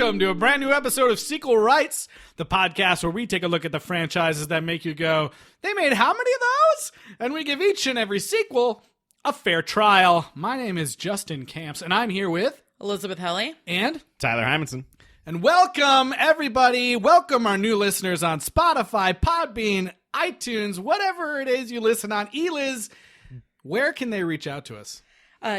welcome to a brand new episode of Sequel Rights, the podcast where we take a look at the franchises that make you go, they made how many of those? And we give each and every sequel a fair trial. My name is Justin Camps, and I'm here with Elizabeth Helly and Tyler Hymanson. And welcome, everybody. Welcome our new listeners on Spotify, Podbean, iTunes, whatever it is you listen on. Eliz, where can they reach out to us?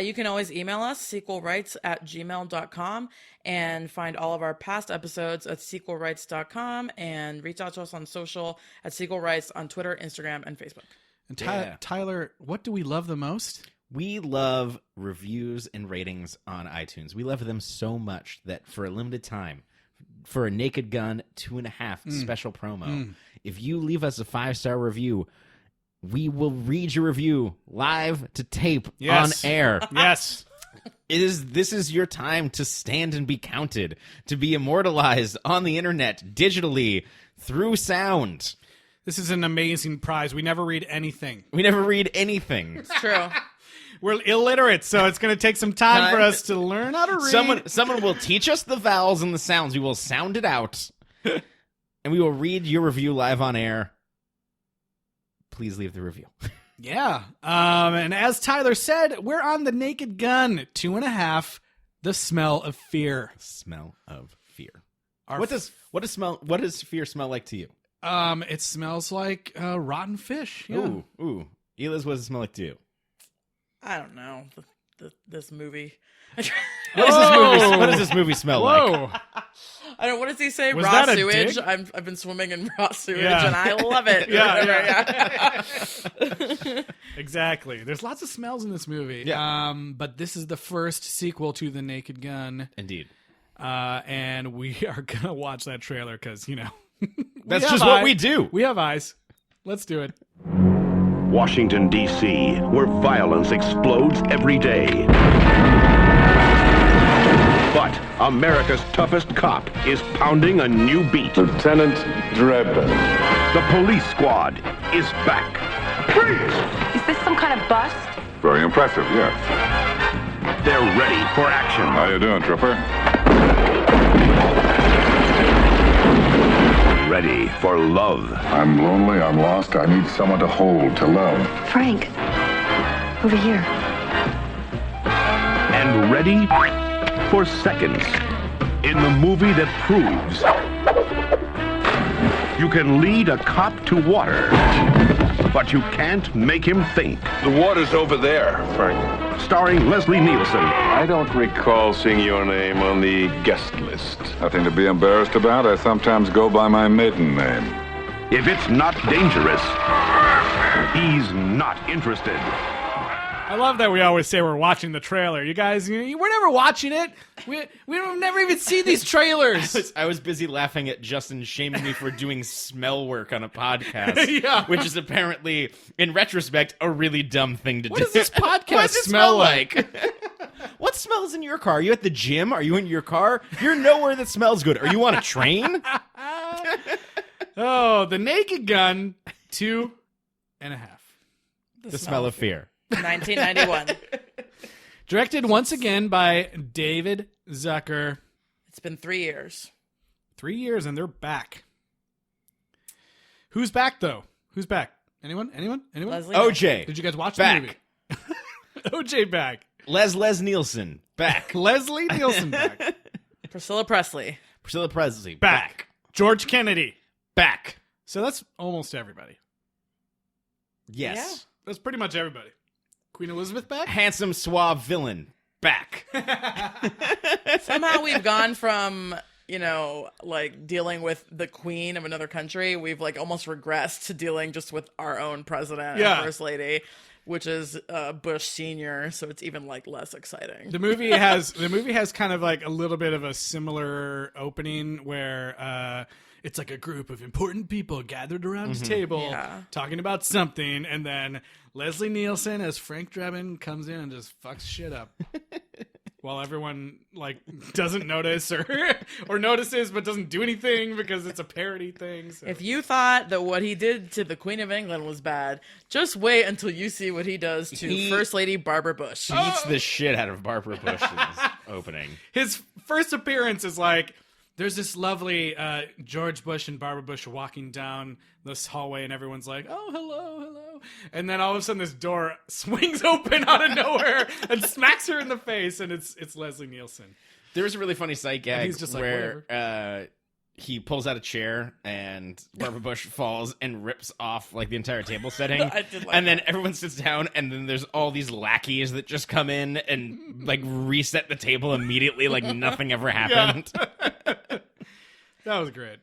You can always email us, sequelrights@gmail.com, and find all of our past episodes at sequelrights.com, and reach out to us on social at sequelrights on Twitter, Instagram, and Facebook. And Tyler, what do we love the most? We love reviews and ratings on iTunes. We love them so much that for a limited time, for a Naked Gun 2.5 special promo, if you leave us a 5-star review, we will read your review live to tape on air. Yes. This is your time to stand and be counted, to be immortalized on the internet, digitally, through sound. This is an amazing prize. We never read anything. It's true. We're illiterate, so it's going to take some time for us to learn how to read. Someone will teach us the vowels and the sounds. We will sound it out, and we will read your review live on air. Please leave the review. Yeah. And as Tyler said, we're on the Naked Gun 2.5, The Smell of Fear. Smell of fear. What does fear smell like to you? It smells like rotten fish. Yeah. Ooh. Eliz, what does it smell like to you? I don't know. This movie. What does this movie smell like? I don't. What does he say? Was Raw that a sewage. dig? I've been swimming in raw sewage, Yeah. and I love it. Yeah. Exactly. There's lots of smells in this movie. Yeah. But this is the first sequel to The Naked Gun. Indeed. And we are going to watch that trailer because, That's just what we do. We have eyes. Let's do it. Washington, D.C., where violence explodes every day. But America's toughest cop is pounding a new beat. Lieutenant Drebin. The police squad is back. Freeze! Is this some kind of bust? Very impressive, yes. They're ready for action. How you doing, Trooper? Ready for love. I'm lonely, I'm lost, I need someone to hold, to love. Frank, over here. And ready for seconds. In the movie that proves you can lead a cop to water, but you can't make him think. The water's over there, Frank. Starring Leslie Nielsen. I don't recall seeing your name on the guest list. Nothing to be embarrassed about. I sometimes go by my maiden name. If it's not dangerous, he's not interested. I love that we always say we're watching the trailer. You guys, we're never watching it. We've never even seen these trailers. I was busy laughing at Justin shaming me for doing smell work on a podcast, which is apparently, in retrospect, a really dumb thing to do. What does this podcast What does it smell like? What smells in your car? Are you at the gym? Are you in your car? You're nowhere that smells good. Are you on a train? Oh, The Naked Gun 2.5. The smell of fear. 1991. Directed once again by David Zucker. It's been 3 years. 3 years and they're back. Who's back though? Who's back? Anyone? Leslie. OJ. Did you guys watch Back. the movie? OJ back. Les Nielsen. Back. Leslie Nielsen back. Priscilla Presley. Priscilla Presley. Back. George Kennedy. Back. So that's almost everybody. Yes. Yeah. That's pretty much everybody. Queen Elizabeth back? Handsome, suave villain. Back. Somehow we've gone from, dealing with the queen of another country. We've almost regressed to dealing just with our own president and first lady, which is Bush Sr. So it's even less exciting. The movie has kind of a little bit of a similar opening where it's like a group of important people gathered around a table talking about something, and then Leslie Nielsen as Frank Drebin comes in and just fucks shit up. While everyone doesn't notice or notices but doesn't do anything because it's a parody thing. So. If you thought that what he did to the Queen of England was bad, just wait until you see what he does to First Lady Barbara Bush. Beats the shit out of Barbara Bush's opening. His first appearance is There's this lovely George Bush and Barbara Bush walking down this hallway, and everyone's like, "Oh, hello, hello," and then all of a sudden this door swings open out of nowhere and smacks her in the face, and it's Leslie Nielsen. There was a really funny sight gag he's just like, where he pulls out a chair and Barbara Bush falls and rips off like the entire table setting. I did like and then everyone sits down, and then there's all these lackeys that just come in and like reset the table immediately like nothing ever happened. That was great.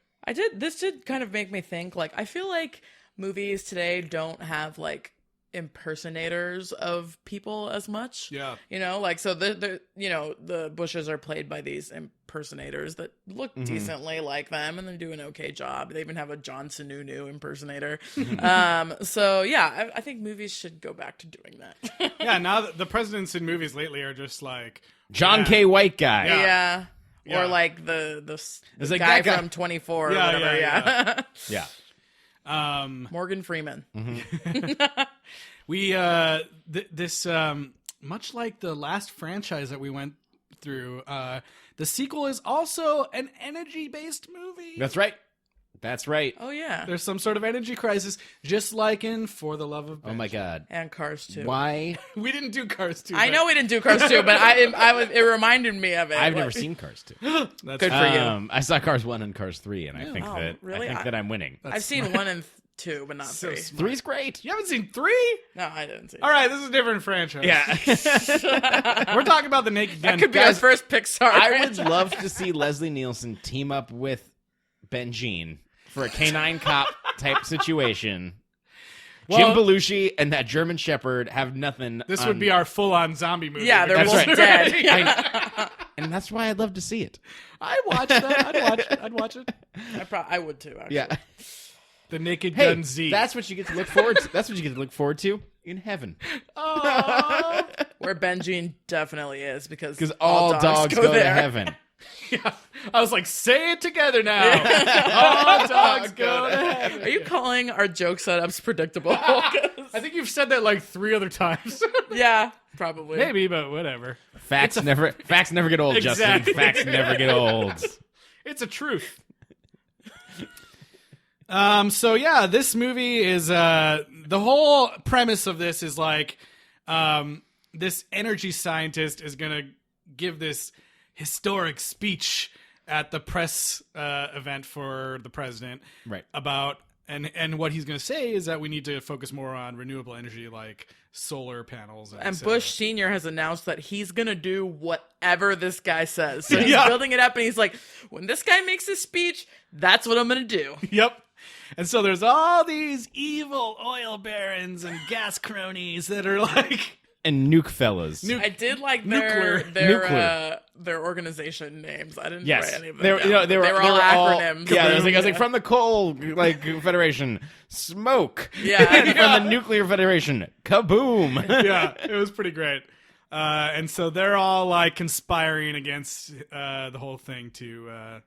This did kind of make me think, like, I feel like movies today don't have like impersonators of people as much. Yeah. You know, like, so the Bushes are played by these impersonators that look decently like them, and they do an okay job. They even have a John Sununu impersonator. So yeah, I think movies should go back to doing that. Yeah, now that the presidents in movies lately are just like John K. White guy. Yeah. Yeah. Or like the like guy that guy from 24 or Yeah, whatever. yeah, Yeah. Morgan Freeman. We this much like the last franchise that we went through, the sequel is also an energy-based movie. That's right. That's right. Oh yeah. There's some sort of energy crisis, just like in For the Love of Oh my God. And Cars 2. Why? We didn't do Cars 2. I know we didn't do Cars 2, but it reminded me of it. I've Like, never seen Cars 2. That's Good for you. I saw Cars 1 and Cars 3, and I think really? I think that I'm winning. I've seen 1 and 2, but not so 3. smart. 3's great. You haven't seen 3? No, I didn't see. All right, this is a different franchise. Yeah. We're talking about the Naked Gun. That could be our first Pixar. I would franchise. love to see Leslie Nielsen team up with Benjean for a canine cop type situation. Well, Jim Belushi and that German Shepherd have nothing. This would be our full-on zombie movie. Yeah, they're That's both right. dead. And that's why I'd love to see it. I'd watch that. I'd watch it. I would too, actually. Yeah. The Naked Hey, Gun Z. that's what you get to look forward to. That's what you get to look forward to in heaven. Where Benjean definitely is, because All dogs go to there. heaven. Yeah. I was like, say it together now. All dogs go to heaven. Are you calling our joke setups predictable? I think you've said that like 3 other times. Yeah, probably. Maybe, but whatever. Facts never get old, Exactly. Justin. Facts never get old. It's a truth. So yeah, this movie is the whole premise of this is like this energy scientist is gonna give this historic speech at the press event for the president, Right. about and what he's gonna say is that we need to focus more on renewable energy like solar panels And Bush Sr. has announced that he's going to do whatever this guy says. So he's Yeah. building it up, and he's like, when this guy makes his speech, that's what I'm going to do. Yep. And so there's all these evil oil barons and gas cronies that are like And nuke fellas. I did like Nuclear. their organization names. I didn't Yes, write any of them they were, down. they were all all- acronyms. Yeah, I was like from the coal Federation, smoke. Yeah. And from the nuclear federation, kaboom. yeah, it was pretty great. And so they're all like conspiring against the whole thing to,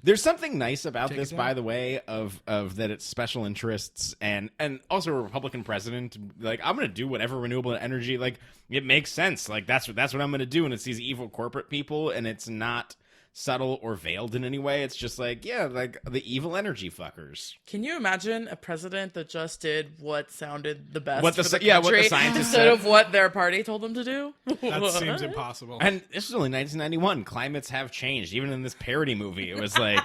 There's something nice about Take this, it down. by the way, of that it's special interests and also a Republican president. Like, I'm going to do whatever renewable energy. Like, it makes sense. Like, that's what I'm going to do. And it's these evil corporate people, and it's not subtle or veiled in any way. It's just like, yeah, like the evil energy fuckers. Can you imagine a president that just did what sounded the best What the for sci- the yeah, what the country scientists instead said. of what their party told them to do? that seems impossible. And this was only 1991. Climates have changed. Even in this parody movie, it was like,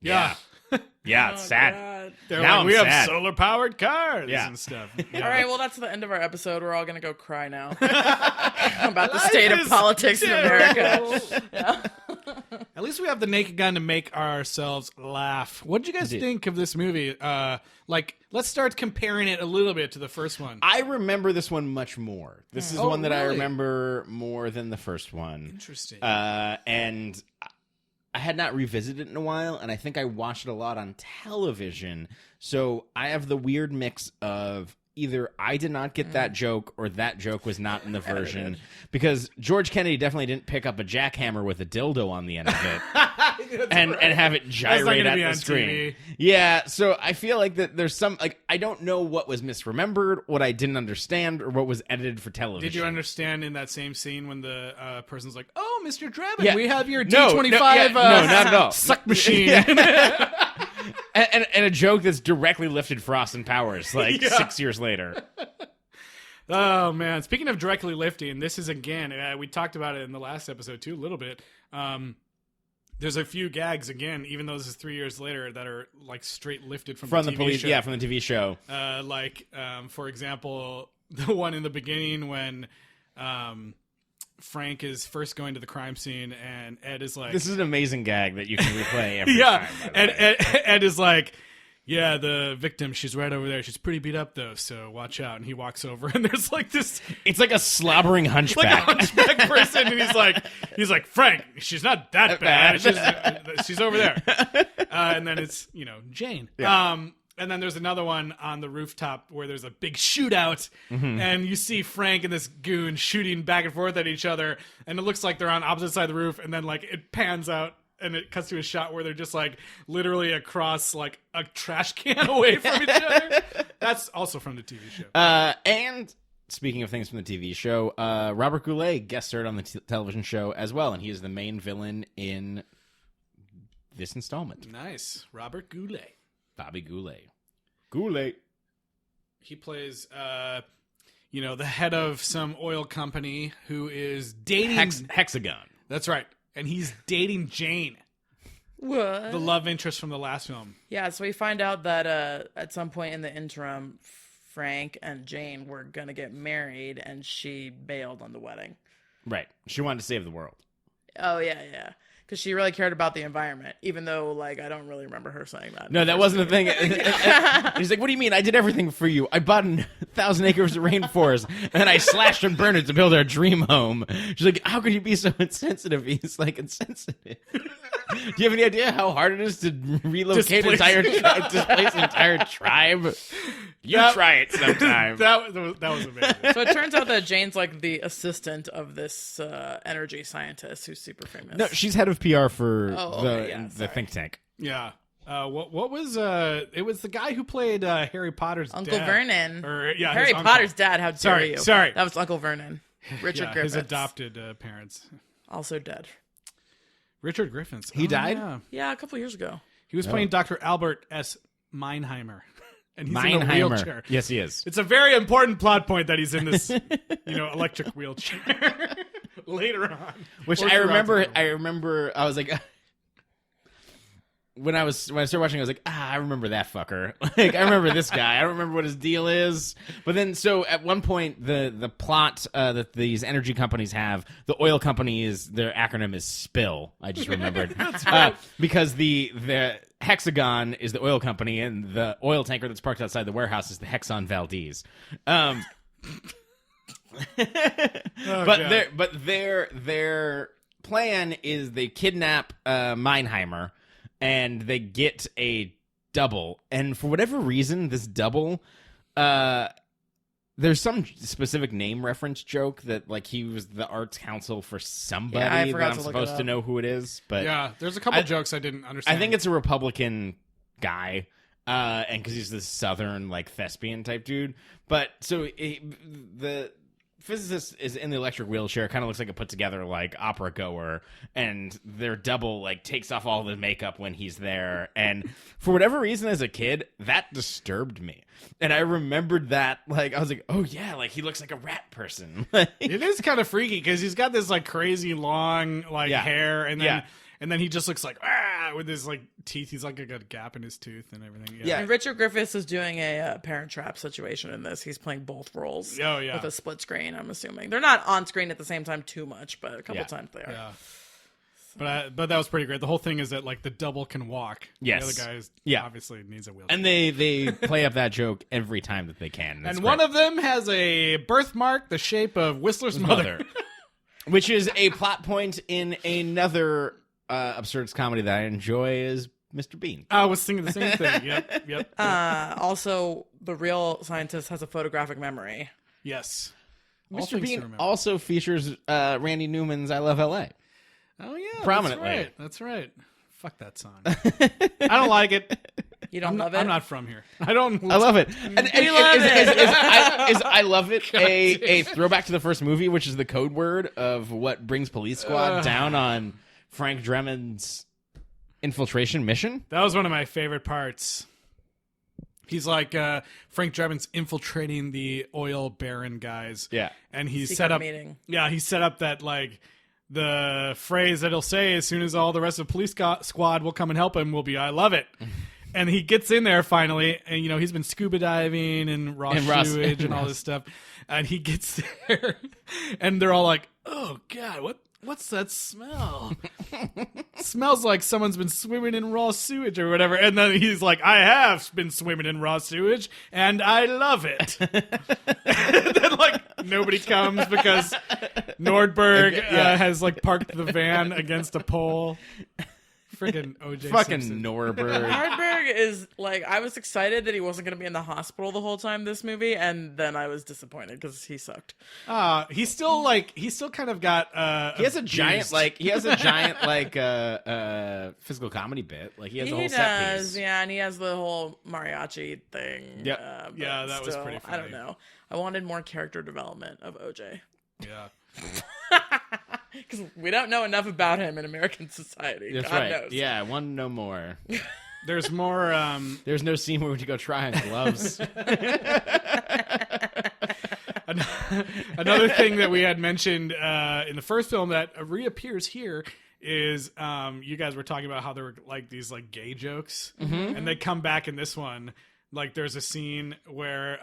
yeah. yeah, it's sad. God. They're Now like, I'm we have sad. solar powered cars Yeah. and stuff. All right, well, that's the end of our episode. We're all going to go cry now about the state of politics in America. At least we have the Naked Gun to make ourselves laugh. What did you guys Indeed. think of this movie? Let's start comparing it a little bit to the first one. I remember this one much more. This is Oh, one that I really? remember more than the first one. Interesting. And I had not revisited it in a while, and I think I watched it a lot on television. So I have the weird mix of either I did not get that joke or that joke was not in the version, because George Kennedy definitely didn't pick up a jackhammer with a dildo on the end of it and have it gyrate at the screen. TV. Yeah, so I feel like that there's some, like, I don't know what was misremembered, what I didn't understand, or what was edited for television. Did you understand in that same scene when the person's like, "Oh, Mr. Drebin, we have your D25 no, not at all. suck machine." And a joke that's directly lifted for Austin Powers, 6 years later. Oh, man. Speaking of directly lifting, this is, again, we talked about it in the last episode, too, a little bit. There's a few gags, again, even though this is 3 years later, that are, like, straight lifted from the TV show. Yeah, from the TV show. For example, the one in the beginning when Frank is first going to the crime scene, and Ed is like... This is an amazing gag that you can replay every time. Ed is like... Yeah, the victim, she's right over there. She's pretty beat up, though, so watch out. And he walks over, and there's like this... It's like a slobbering hunchback. Like a hunchback person, and he's like, Frank, she's not that bad. She's over there. And then it's, Jane. Yeah. And then there's another one on the rooftop where there's a big shootout, and you see Frank and this goon shooting back and forth at each other, and it looks like they're on opposite side of the roof, and then, like, it pans out, and it cuts to a shot where they're just, like, literally across, like, a trash can away from each other. That's also from the TV show. And speaking of things from the TV show, Robert Goulet guest starred on the television show as well, and he is the main villain in this installment. Nice. Robert Goulet. Bobby Goulet. Goulet. He plays, the head of some oil company who is dating... Hexagon. That's right. And he's dating Jane. What? The love interest from the last film. Yeah, so we find out that at some point in the interim, Frank and Jane were going to get married, and she bailed on the wedding. Right. She wanted to save the world. Oh, yeah. Because she really cared about the environment, even though, like, I don't really remember her saying that. No, that wasn't the thing. He's like, what do you mean? I did everything for you. I bought 1,000 acres of rainforest, and then I slashed and burned it to build our dream home. She's like, how could you be so insensitive? He's like, insensitive? Do you have any idea how hard it is to relocate displace an entire tribe? You try it sometime. That was amazing. So it turns out that Jane's like the assistant of this energy scientist who's super famous. No, she's head of PR for the think tank. Yeah. What was it was the guy who played Harry Potter's Uncle dad. Vernon. Harry Potter's dad. How dare you? Sorry. That was Uncle Vernon. Richard Griffiths. His adopted parents. Also dead. Richard Griffiths. He died? Yeah, a couple years ago. He was playing Dr. Albert S. Meinheimer. And he's in a wheelchair. Yes, he is. It's a very important plot point that he's in this, electric wheelchair later on. Which I remember. I was like, when I started watching, I was like, I remember that fucker. Like, I remember this guy. I don't remember what his deal is. But then, so at one point, the plot that these energy companies have, the oil companies, their acronym is SPILL. I just remembered. That's right. Because the Hexagon is the oil company, and the oil tanker that's parked outside the warehouse is the Hexon Valdez. Their plan is they kidnap Meinheimer, and they get a double. And for whatever reason, this double, there's some specific name reference joke that, like, he was the arts counsel for somebody that I'm supposed to know who it is. But yeah, there's a couple jokes I didn't understand. I think it's a Republican guy, and because he's this Southern, like, thespian type dude. But so the physicist is in the electric wheelchair, kind of looks like a put together, like, opera goer, and their double, like, takes off all the makeup when he's there. And for whatever reason, as a kid, that disturbed me. And I remembered that, like, I was like, oh yeah, like, he looks like a rat person. It is kind of freaky because he's got this, like, crazy long, like, hair, and then he just looks like, with his, like, teeth. He's like got a gap in his tooth and everything. Yeah. And Richard Griffiths is doing a Parent Trap situation in this. He's playing both roles. Oh, yeah. With a split screen, I'm assuming. They're not on screen at the same time too much, but a couple times they are. Yeah. But that was pretty great. The whole thing is that, like, the double can walk. Yes. The other guy obviously needs a wheelchair. And they play up that joke every time that they can. And one of them has a birthmark the shape of Whistler's mother. Which is a plot point in another absurd comedy that I enjoy, is Mr. Bean. I was thinking the same thing. Yep. Also, the real scientist has a photographic memory. Yes. All Mr. things to Bean remember. also features Randy Newman's "I Love L.A." Oh yeah, prominently. That's right. Fuck that song. I don't like it. You don't love it? I'm not from here. I don't. I love it. And We love it. Is I love it a throwback to the first movie, which is the code word of what brings Police Squad down on Frank Drebin's infiltration mission? That was one of my favorite parts. He's like Frank Drebin's infiltrating the oil baron guys. Yeah. And he's Secret set up meeting. Yeah, he set up that like the phrase that he'll say as soon as all the rest of the police squad will come and help him will be "I love it." And he gets in there finally, and you know he's been scuba diving and raw sewage and all this stuff, and he gets there, and they're all like, "Oh God, what's that smell? Smells like someone's been swimming in raw sewage or whatever." And then he's like, "I have been swimming in raw sewage, and I love it." And then like nobody comes because Nordberg has like parked the van against a pole. Friggin' OJ Fucking Simpson. Nordberg. Hardberg is like, I was excited that he wasn't going to be in the hospital the whole time this movie, and then I was disappointed because he sucked. He's still kind of got He has a giant physical comedy bit. Like he has a whole set piece. Yeah, and he has the whole mariachi thing. Yep. Yeah, that was pretty funny. I don't know. I wanted more character development of OJ. yeah. Because we don't know enough about him in American society. That's God right. knows. Yeah, I want to know more. There's more. There's no scene where we go try on gloves. Another thing that we had mentioned in the first film that reappears here is you guys were talking about how there were like these like gay jokes, and they come back in this one. Like there's a scene where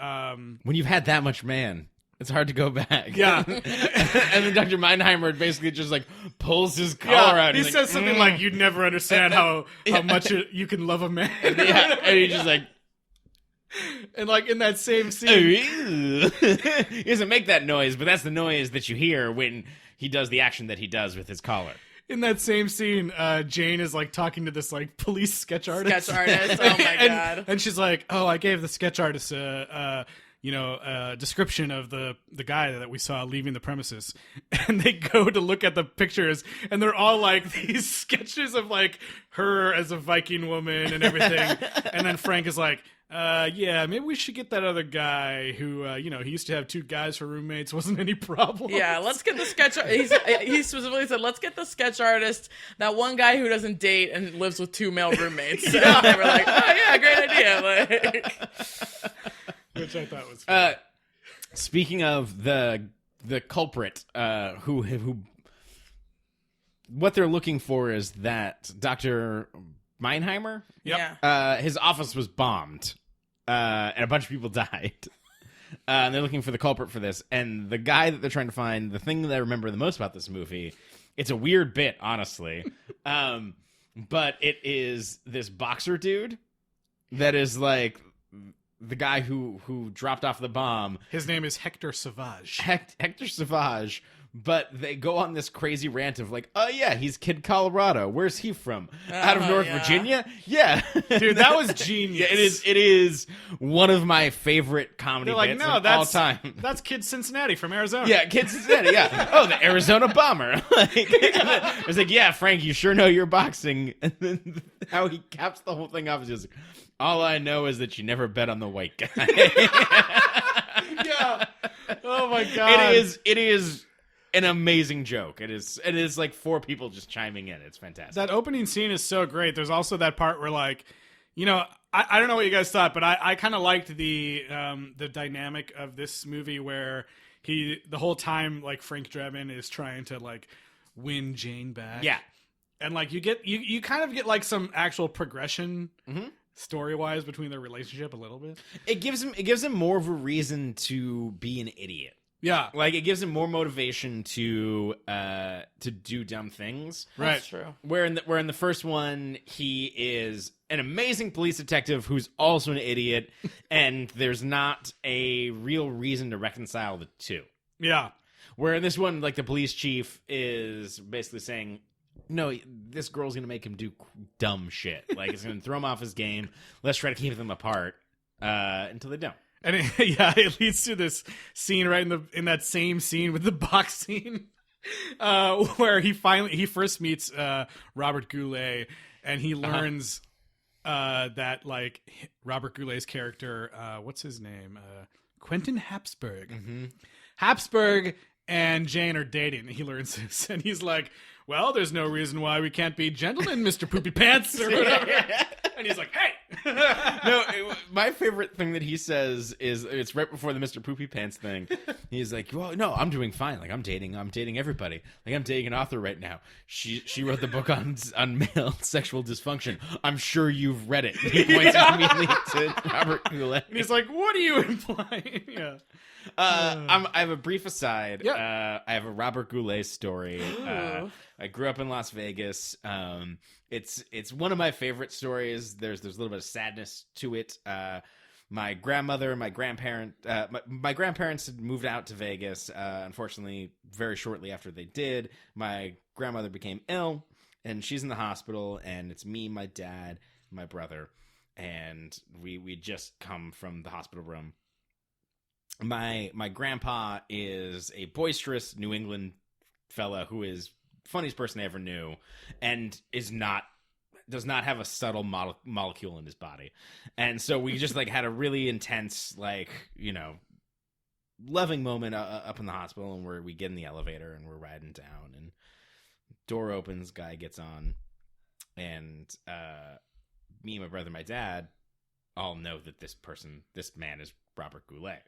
When you've had that much man, it's hard to go back. yeah. And then Dr. Meinheimer basically just like pulls his collar out. He He's says something like, "You'd never understand how much you can love a man." yeah, and he's just like, And like in that same scene, he doesn't make that noise, but that's the noise that you hear when he does the action that he does with his collar. in that same scene, Jane is like talking to this like police sketch artist. Sketch artist. Oh my God. And she's like, "Oh, I gave the sketch artist a description of the guy that we saw leaving the premises." And they go to look at the pictures, and they're all like these sketches of like her as a Viking woman and everything. And then Frank is like, yeah, maybe we should get that other guy who, he used to have 2 guys for roommates. Wasn't any problem. Yeah, let's get the sketch. He specifically said, "Let's get the sketch artist, that one guy who doesn't date and lives with 2 male roommates." Yeah. And they were like, "Oh yeah, great idea." Like, Which I thought was funny. Speaking of the culprit, who what they're looking for is that Dr. Meinheimer, Yep. yeah. his office was bombed, and a bunch of people died. And they're looking for the culprit for this. And the guy that they're trying to find, the thing that I remember the most about this movie, it's a weird bit, honestly, but it is this boxer dude that is like the guy who dropped off the bomb. His name is Hector Savage. Hector Savage. But they go on this crazy rant of like, "Oh yeah, he's Kid Colorado. Where's he from? Out of North Virginia? Yeah, Dude, that was genius. Yeah, it is one of my favorite comedy They're like, bits "No, of that's all time." That's Kid Cincinnati from Arizona." Yeah, Kid Cincinnati. Yeah. Oh, the Arizona Bomber. I was like, "Yeah, Frank, you sure know your boxing." And then how he caps the whole thing off is just, "All I know is that you never bet on the white guy." Yeah. Oh my God. It is an amazing joke. It is like 4 people just chiming in. It's fantastic. That opening scene is so great. There's also that part where like, I don't know what you guys thought, but I kind of liked the dynamic of this movie where the whole time like Frank Drebin is trying to like win Jane back. Yeah. And like you kind of get like some actual progression story-wise between their relationship a little bit. It gives him more of a reason to be an idiot. Yeah. Like it gives him more motivation to do dumb things. Right. That's true. Where in the first one he is an amazing police detective who's also an idiot, and there's not a real reason to reconcile the two. Yeah. Where in this one, like the police chief is basically saying, no, this girl's going to make him do dumb shit. Like, it's going to throw him off his game. Let's try to keep them apart until they don't. And it leads to this scene right in that same scene with the box scene, where he first meets Robert Goulet, and he learns that like Robert Goulet's character, what's his name, Quentin Habsburg. Mm-hmm. Habsburg and Jane are dating. He learns this, and he's like, "Well, there's no reason why we can't be gentlemen, Mr. Poopy Pants," or whatever. And he's like, "Hey." My favorite thing that he says is, it's right before the Mr. Poopy Pants thing. He's like, "Well, no, I'm doing fine. Like, I'm dating everybody. Like, I'm dating an author right now. She wrote the book on male sexual dysfunction. I'm sure you've read it." He points immediately to Robert Goulet. And he's like, "What are you implying?" Yeah. I have a brief aside. Yep. I have a Robert Goulet story. I grew up in Las Vegas. It's one of my favorite stories. There's a little bit of sadness to it. My grandmother, my grandparents had moved out to Vegas. Unfortunately, very shortly after they did, my grandmother became ill, and she's in the hospital. And it's me, my dad, my brother, and we just come from the hospital room. My grandpa is a boisterous New England fella who is funniest person I ever knew, and does not have a subtle molecule in his body. And so we just like had a really intense, like, you know, loving moment up in the hospital, and we get in the elevator and we're riding down, and door opens, guy gets on, and me, my brother, my dad all know that this man is Robert Goulet.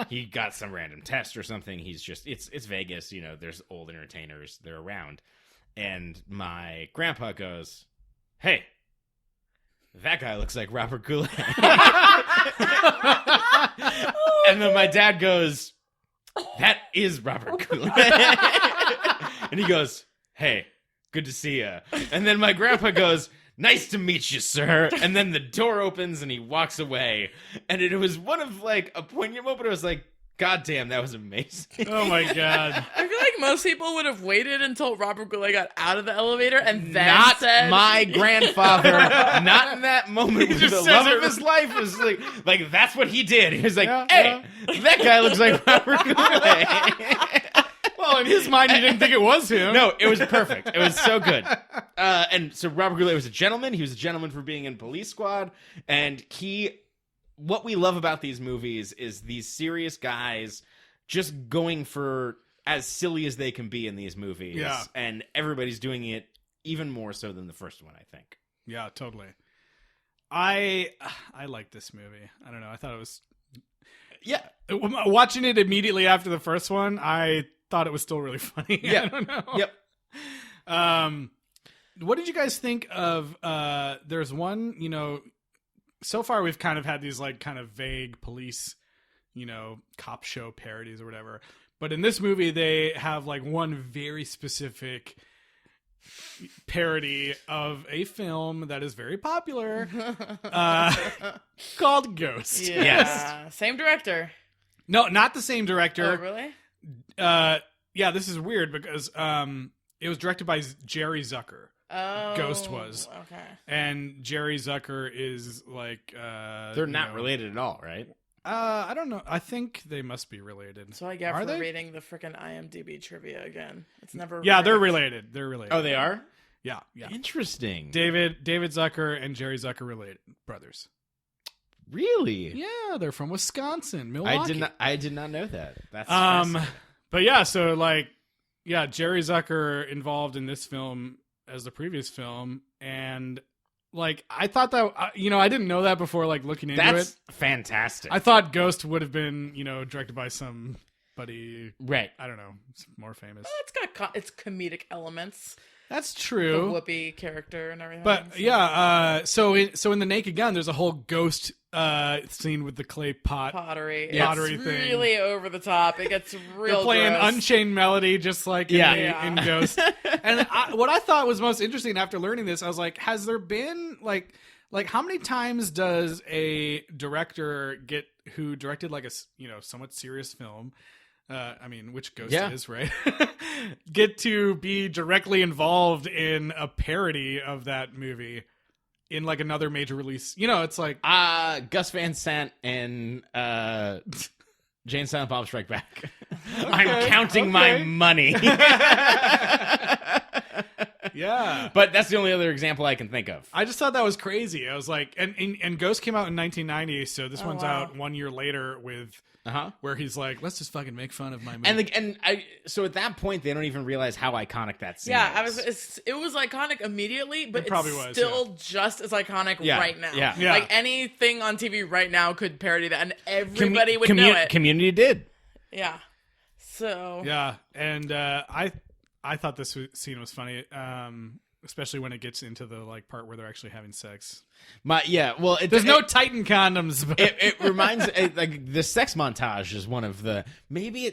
He got some random test or something. It's Vegas, you know, there's old entertainers, they're around. And my grandpa goes, "Hey, that guy looks like Robert Goulet." And then my dad goes, "That is Robert Goulet." And he goes, "Hey, good to see you." And then my grandpa goes, "Nice to meet you, sir." And then the door opens and he walks away. And it was one of like a poignant moment. I was like, God damn, that was amazing. Oh my God. I feel like most people would have waited until Robert Goulet got out of the elevator and then not said... my grandfather. Not in that moment. With the love of his life was like that's what he did. He was like, "Hey, that guy looks like Robert Goulet." Well, in his mind, he didn't think it was him. No, it was perfect. It was so good. And so Robert Goulet was a gentleman. He was a gentleman for being in Police Squad. And what we love about these movies is these serious guys just going for as silly as they can be in these movies. Yeah. And everybody's doing it even more so than the first one, I think. Yeah, totally. I like this movie. I don't know. I thought it was... Yeah. Watching it immediately after the first one, I thought it was still really funny. Yeah. I don't know. Yep. What did you guys think of, there's one, you know, so far we've kind of had these like kind of vague police, you know, cop show parodies or whatever. But in this movie, they have like one very specific parody of a film that is very popular called Ghost. Yeah. Yes. Same director. No, not the same director. Oh, really? Yeah, this is weird because it was directed by Jerry Zucker. Oh, Ghost was. Okay. And Jerry Zucker is like They're not related at all, right? I don't know. I think they must be related. So I get Are for they? reading the frickin' IMDb trivia again. It's never. Yeah, right. they're related. They're related. Oh, they are? Yeah, yeah. Interesting. David Zucker and Jerry Zucker related brothers. Really? Yeah, they're from Wisconsin, Milwaukee. I did not know that. That's fascinating. But yeah, so like, yeah, Jerry Zucker involved in this film as the previous film, and like I thought that you know, I didn't know that before like looking into That's it. fantastic. I thought Ghost would have been, you know, directed by somebody, right. I don't know, more famous. Well, it's got its comedic elements. That's The true. Whoopi character and everything. But so. yeah, so in the Naked Gun, there's a whole ghost scene with the clay pottery It's thing. really over the top. It gets real. They're playing gross. Unchained Melody, just like in Ghost. And what I thought was most interesting after learning this, I was like, has there been like how many times does a director who directed like a, you know, somewhat serious film which Ghost is, right? Get to be directly involved in a parody of that movie in like another major release. It's like Gus Van Sant and Jane Silent Bob Strike Back. I'm counting my money. Yeah, but that's the only other example I can think of. I just thought that was crazy. I was like, and Ghost came out in 1990, so this one's out 1 year later with where he's like, let's just fucking make fun of my movie. So at that point, they don't even realize how iconic that scene is. It was iconic immediately, but it's still just as iconic right now. Yeah. Like anything on TV right now could parody that, and everybody would know it. Community did. Yeah. So. Yeah, and I thought this scene was funny, especially when it gets into the like part where they're actually having sex. There's no Titan condoms. But it reminds like the sex montage is one of the maybe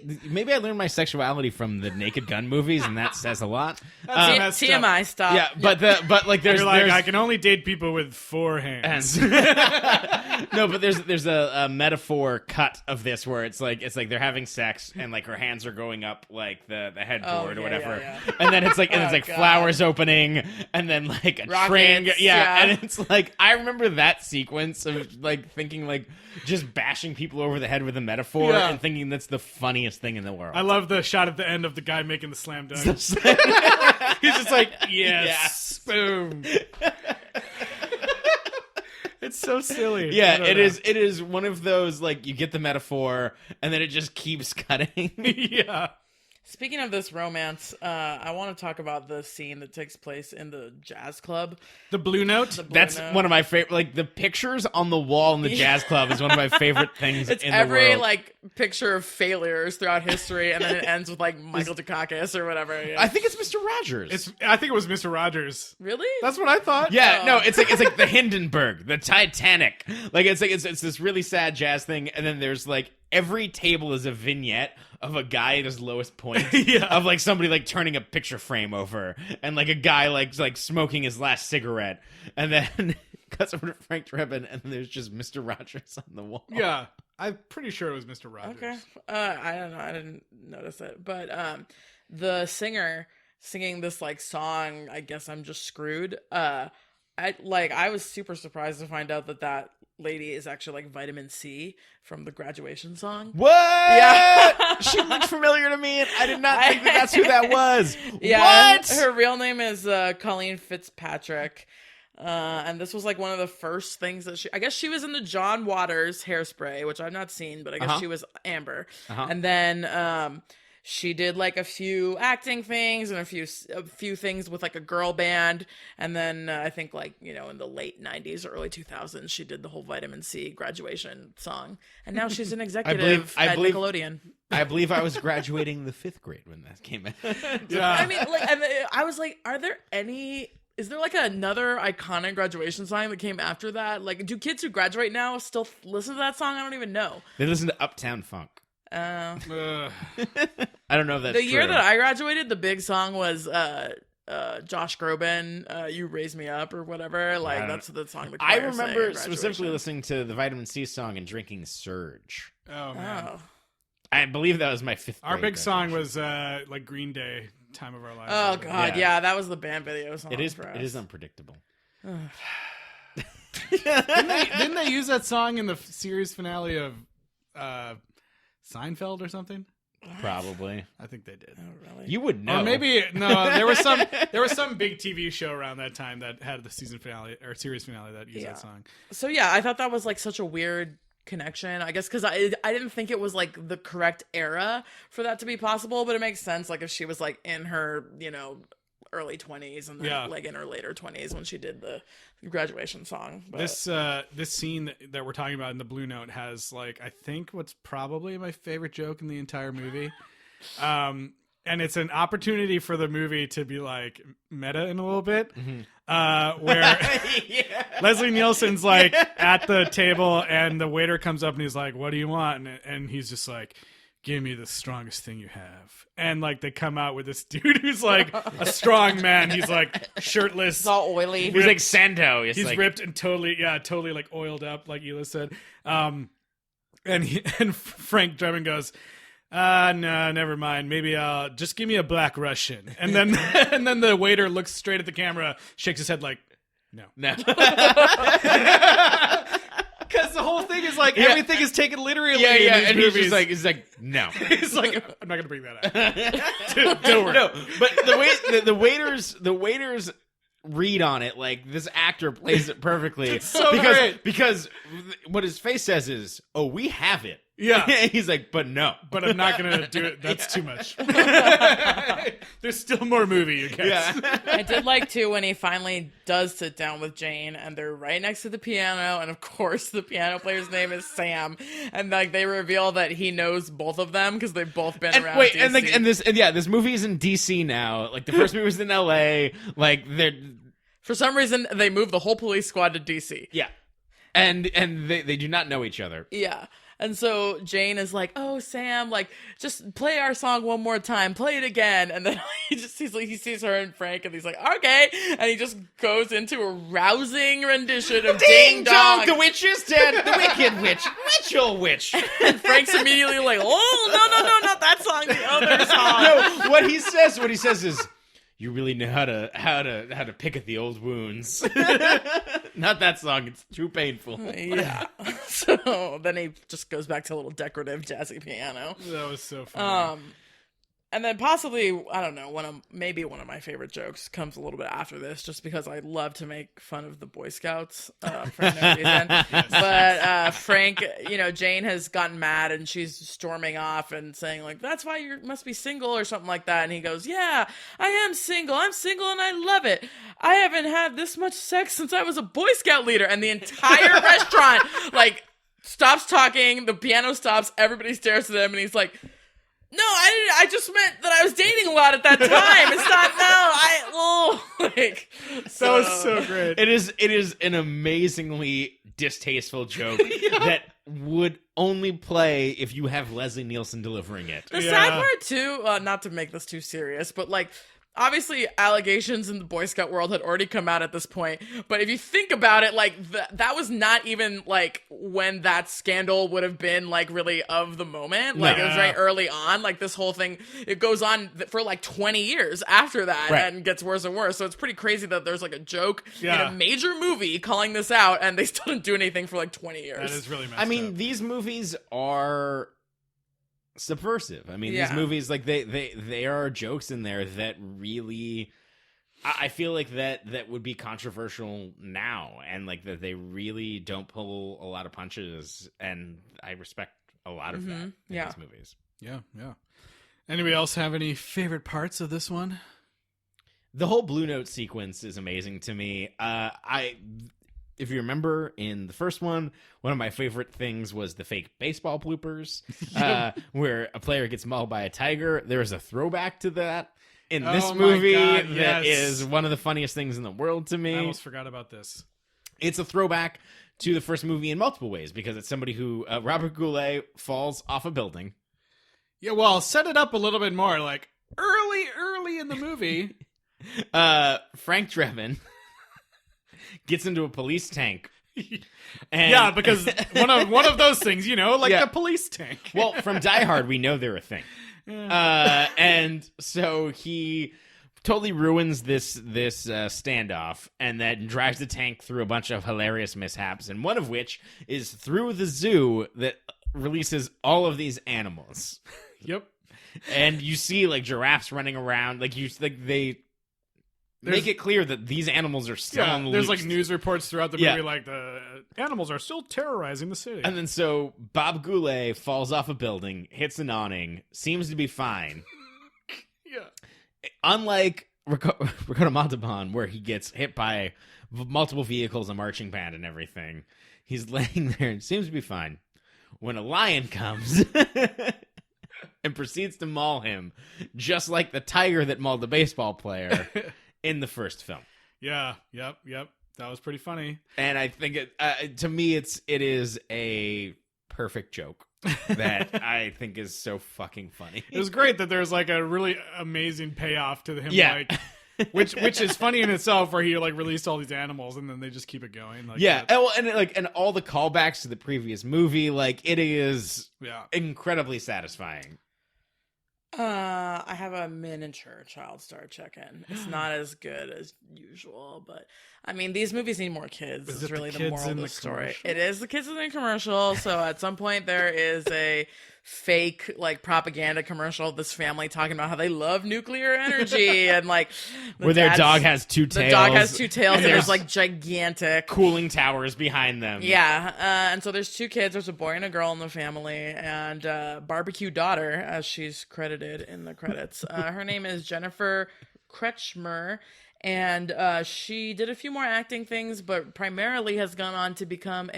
I learned my sexuality from the Naked Gun movies, and that says a lot. TMI stuff. Yeah, but like there's I can only date people with 4 hands. No, but there's a metaphor cut of this where it's like they're having sex and like her hands are going up like the headboard or whatever, and then it's like flowers opening and then like a train, and it's like. I remember that sequence of like thinking like just bashing people over the head with a metaphor and thinking that's the funniest thing in the world. I love the shot at the end of the guy making the slam dunk. He's just like, yes. Boom. It's so silly. Yeah, it is. It is one of those like you get the metaphor and then it just keeps cutting. Yeah. Speaking of this romance, I want to talk about the scene that takes place in the jazz club. The Blue Note? That's one of my favorite. Like, the pictures on the wall in the jazz club is one of my favorite things in the world. It's every, like, picture of failures throughout history, and then it ends with, like, Michael Dukakis or whatever. Yeah. I think it's Mr. Rogers. I think it was Mr. Rogers. Really? That's what I thought. Yeah, no, it's like the Hindenburg, the Titanic. Like, it's this really sad jazz thing, and then there's, like, every table is a vignette of a guy at his lowest point of like somebody like turning a picture frame over and like a guy like smoking his last cigarette and then cuts over to Frank Drebin and then there's just Mr. Rogers on the wall. Yeah, I'm pretty sure it was Mr. Rogers. Okay. I don't know. I didn't notice it. But the singer singing this like song, I Guess I'm Just Screwed. I was super surprised to find out that lady is actually like Vitamin C from the Graduation song. What? Yeah. She looked familiar to me, and I did not think that's who that was. Yeah, what? Her real name is Colleen Fitzpatrick. And this was like one of the first things that I guess she was in the John Waters Hairspray, which I've not seen, but I guess she was Amber. And then she did like a few acting things and a few things with like a girl band. And then I think like, in the late 90s or early 2000s, she did the whole Vitamin C Graduation song. And now she's an executive at Nickelodeon. I believe I was graduating the 5th grade when that came out. Yeah. I mean, like, I was like, is there like another iconic graduation song that came after that? Like, do kids who graduate now still listen to that song? I don't even know. They listen to Uptown Funk. I don't know if that's the year true. that I graduated, the big song was Josh Groban, "You Raise Me Up" or whatever. Like that's the song. The I remember specifically listening to the Vitamin C song and drinking Surge. Oh man, I believe that was my 5th grade. Our big song was like Green Day, "Time of Our Lives." Oh god, yeah, that was the band video song. It is unpredictable. Didn't they use that song in the series finale of Seinfeld or something? Probably. I think they did. Oh, really? You would know. Or maybe no. There was some big TV show around that time that had the season finale or series finale that used that song. So yeah, I thought that was like such a weird connection. I guess because I didn't think it was like the correct era for that to be possible, but it makes sense. Like if she was like in her early 20s and then like in her later 20s when she did the graduation song. But this scene that we're talking about in the Blue Note has like I think what's probably my favorite joke in the entire movie, and it's an opportunity for the movie to be like meta in a little bit, where Leslie Nielsen's like at the table and the waiter comes up and he's like, "What do you want?" and he's just like, "Give me the strongest thing you have." And like they come out with this dude who's like a strong man. He's like shirtless. It's all oily. He's like Sando. He's like ripped and totally like oiled up, like Eliz said. And Frank Drebin goes, No, never mind. Maybe just give me a Black Russian. And then and then the waiter looks straight at the camera, shakes his head like, no. Because the whole thing is like everything is taken literally. In these and movies. he's like, no. He's like, I'm not gonna bring that up. Don't worry. No, but the way the waiters read on it, like this actor plays it perfectly. It's so great. Because what his face says is, "Oh, we have it." Yeah. He's like, but no. But I'm not gonna do it. That's too much. There's still more movie, you guys. Yeah. I did like too when he finally does sit down with Jane and they're right next to the piano, and of course the piano player's name is Sam, and like they reveal that he knows both of them because they've both been around. Wait, DC. this movie is in DC now. Like the first movie was in LA. Like they're for some reason they moved the whole police squad to DC. Yeah. And they do not know each other. Yeah. And so Jane is like, "Oh, Sam, like, just play our song one more time. Play it again." And then he sees her and Frank, and he's like, "Okay." And he just goes into a rousing rendition of Ding Dong, the witch is dead. The wicked witch, witch. And Frank's immediately like, "Oh, no, not that song, the other song." No, what he says is, "You really know how to pick at the old wounds." Not that song. It's too painful. Yeah. So then he just goes back to a little decorative jazzy piano. That was so funny. And then possibly, I don't know, one of my favorite jokes comes a little bit after this, just because I love to make fun of the Boy Scouts for no reason. But Frank, Jane has gotten mad and she's storming off and saying like, "That's why you must be single," or something like that. And he goes, "Yeah, I am single. I'm single and I love it. I haven't had this much sex since I was a Boy Scout leader." And the entire restaurant like stops talking. The piano stops. Everybody stares at him, and he's like, "No, I just meant that I was dating a lot at that time. It's not, that was so great. It is an amazingly distasteful joke that would only play if you have Leslie Nielsen delivering it. The sad part too, not to make this too serious, but like, obviously allegations in the Boy Scout world had already come out at this point, but if you think about it, like that was not even like when that scandal would have been like really of the moment. Like it was very early on. Like this whole thing, it goes on for like 20 years after that and gets worse and worse. So it's pretty crazy that there's like a joke in a major movie calling this out and they still didn't do anything for like 20 years. That is really messed up. These movies are subversive. These movies, like they are jokes in there that really, I feel like that would be controversial now, and like that they really don't pull a lot of punches, and I respect a lot of that in these movies. Yeah. Anybody else have any favorite parts of this one? The whole Blue Note sequence is amazing to me. If you remember in the first one of my favorite things was the fake baseball bloopers, where a player gets mauled by a tiger. There is a throwback to that in this movie that is one of the funniest things in the world to me. I almost forgot about this. It's a throwback to the first movie in multiple ways, because it's somebody who, Robert Goulet, falls off a building. Yeah, well, set it up a little bit more, like early in the movie. Frank Drebin gets into a police tank. And because one of those things, the police tank. Well, from Die Hard, we know they're a thing. And so he totally ruins this standoff, and then drives the tank through a bunch of hilarious mishaps, and one of which is through the zoo that releases all of these animals. Yep. And you see like giraffes running around, make it clear that these animals are still on the loose. There's like news reports throughout the movie like the animals are still terrorizing the city. And then so Bob Goulet falls off a building, hits an awning, seems to be fine. Unlike Ricardo Montalban, where he gets hit by multiple vehicles, a marching band, and everything. He's laying there and seems to be fine. When a lion comes and proceeds to maul him, just like the tiger that mauled the baseball player in the first film. Yeah, yep. That was pretty funny. And I think to me, it is a perfect joke that I think is so fucking funny. It was great that there's like a really amazing payoff to him, which is funny in itself, where he like released all these animals and then they just keep it going. Like and all the callbacks to the previous movie, like it is incredibly satisfying. I have a miniature child star check-in. It's not as good as usual, but I mean, these movies need more kids. Is It's it really the the kids moral in of the the story. commercial? It is the kids in the commercial. So at some point there is a fake like propaganda commercial of this family talking about how they love nuclear energy and like Where their dog has two The tails. dog has two tails and there's there's like gigantic cooling towers behind them. Yeah, and so there's 2 kids. There's a boy and a girl in the family, and barbecue daughter, as she's credited in the credits. Her name is Jennifer Kretschmer, and she did a few more acting things, but primarily has gone on to become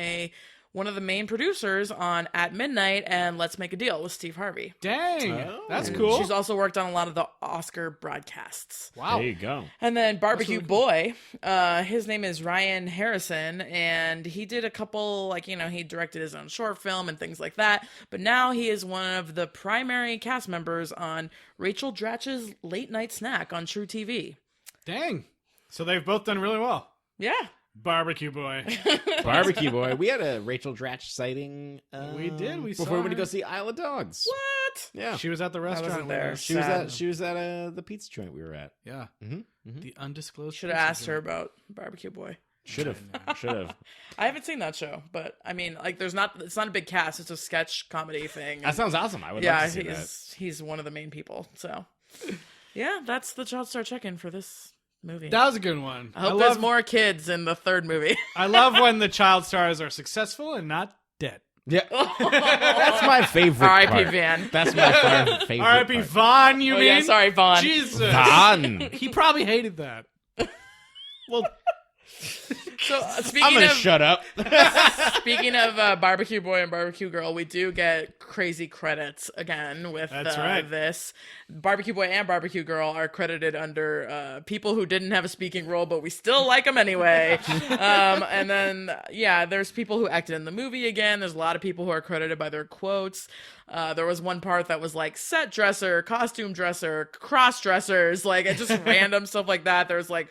one of the main producers on At Midnight and Let's Make a Deal with Steve Harvey. Dang, that's cool. She's also worked on a lot of the Oscar broadcasts. Wow. There you go. And then Barbecue Boy, his name is Ryan Harrison, and he did a couple, like, you know, he directed his own short film and things like that. But now he is one of the primary cast members on Rachel Dratch's Late Night Snack on True TV. Dang. So they've both done really well. Yeah. Barbecue Boy. Barbecue Boy. We had a Rachel Dratch sighting. We did. We before saw we went to her. go see Isle of Dogs. What? Yeah. She was at the restaurant. wasn't there. She was Sad. at the pizza joint we were at. Yeah. Mm-hmm. The undisclosed. Should have pizza asked her joint. about Barbecue Boy. Should have. I haven't seen that show, but I mean, like, it's not a big cast. It's a sketch comedy thing. That sounds awesome. I would yeah, love to see that. he's one of the main people. So, yeah, that's the child star check-in for this movie. That was a good one. I hope there's more kids in the 3rd movie. I love when the child stars are successful and not dead. Yeah. That's my favorite R.I.P. part. Van. That's my favorite R.I.P. part. Vaughn, you Oh, mean? yeah, sorry, Vaughn. Jesus. Vaughn. He probably hated that. Well, So I'm speaking gonna of shut up. speaking of Barbecue Boy and Barbecue Girl, we do get crazy credits again with That's right. this. Barbecue Boy and Barbecue Girl are credited under people who didn't have a speaking role, but we still like them anyway. And then, yeah, there's people who acted in the movie again. There's a lot of people who are credited by their quotes. There was one part that was like set dresser, costume dresser, cross dressers, like it just random stuff like that. There's like